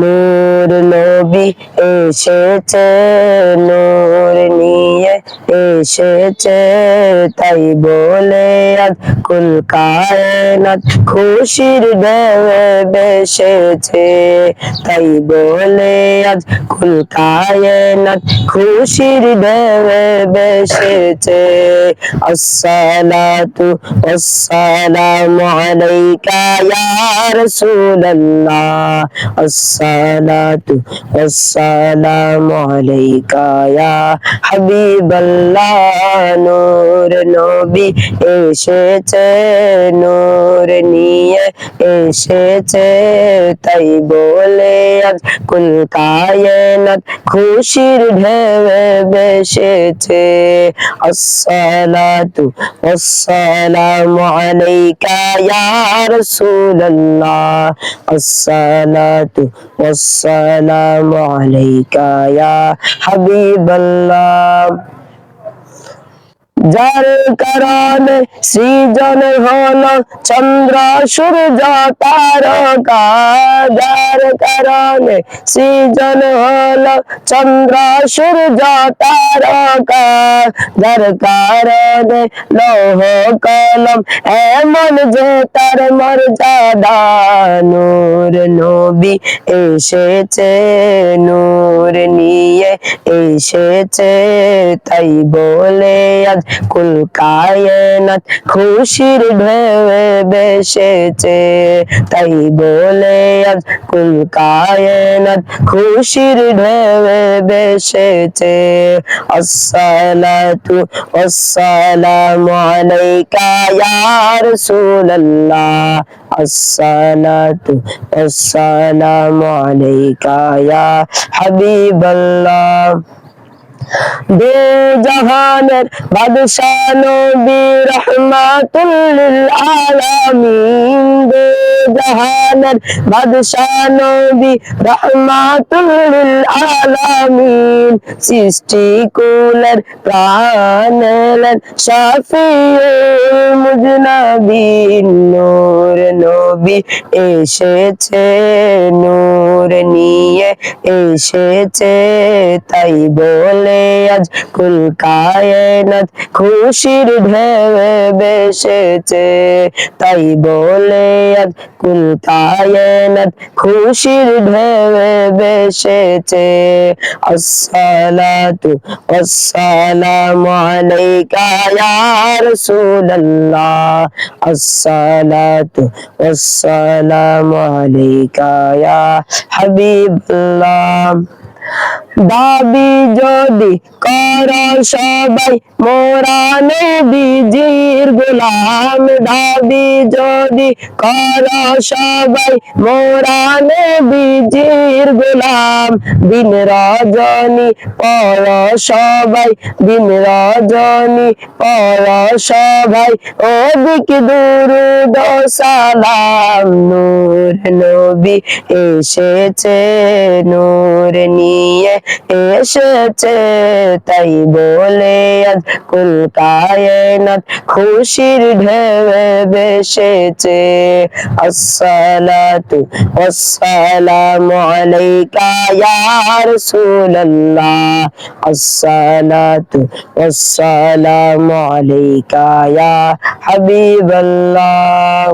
নূর নবী এসেছে, নূর নিয়ে এসেছে, তাই বলে আজ কুল কায়নাত খুশির ঢেউয়ে ভেসেছে, তাই বলে আজ কুল কায়নাত খুশির ঢেউয়ে ভেসেছে। আসসালাতু ওয়াসসালামু আলাইকা ইয়া রাসূলুল্লাহ, আসসালাতু ওয়াসসালামু আলাইকা ইয়া হাবিবাল্লাহ। নূর নবী এসেছে, নূর নিয়ে এসেছে, তাই বলে আজ কুল কায়নাত খুশির ঢেউয়ে ভেসেছে। আসসালাতু ওয়াসসালামু আলাইকা ইয়া রাসূলুল্লাহ, আসসালাতু ওয়াসসালামু আলাইকা ইয়া হাবিবাল্লাহ। যার কারণে সৃজন হলো চন্দ্র সূর্য তারকা, যার কারণে সৃজন হলো চন্দ্র সূর্য তারকা, যার কারণে লৌহ কলম এমন যে তার মর্যাদা। নূর নবী এসেছে, নূর নিয়ে এসেছে, তাই বলে আজ কুল কায়নাত খুশির ঢেউয়ে ভেসেছে, তাই বলে আজ কুল কায়নাত খুশির ঢেউয়ে ভেসেছে। আসসালাতু ওয়াসসালামু আলাইকা ইয়া রাসূলুল্লাহ, আসসালাতু ওয়াসসালামু আলাইকা ইয়া হাবিবাল্লাহ। দু জাহানের বাদশা নবী রহমাতুল লিল আলামিন, দু জাহানের বাদশা নবী রহমাতুল লিল আলামিন, সৃষ্টি কুলের প্রাণ এলেন শাফিউল মুজনাবিন। নূর নবী এসেছে, নূর নিয়ে এসেছে, তাই বলে আজ কুল কায়নাত খুশির ঢেউয়ে ভেসেছে, তাই বলে আজ কুল কায়নাত খুশির ঢেউয়ে ভেসেছে। আসসালাতু ওয়াসসালামু আলাইকা ইয়া রাসূলুল্লাহ, আসসালাতু ওয়াসসালামু আলাইকা ইয়া হাবিবাল্লাহ। দাবি যদি কর সবাই মোরা নবীজির গোলাম, দাবি যদি কর সবাই মোরা নবীজির গোলাম, দিন রজনী পড় সবাই, দিন রজনী পড় সবাই, ওদিক দুরুদ সালাম। নূর নবী এসেছে, নূর নিয়ে এসেছে, তাই বলে আজ কুল কায়নাত খুশির ঢেউয়ে ভেসেছে। আসসালাতু ওয়াসসালামু আলাইকা ইয়া রাসূলুল্লাহ, আসসালাতু ওয়াসসালামু আলাইকা ইয়া হাবিবাল্লাহ।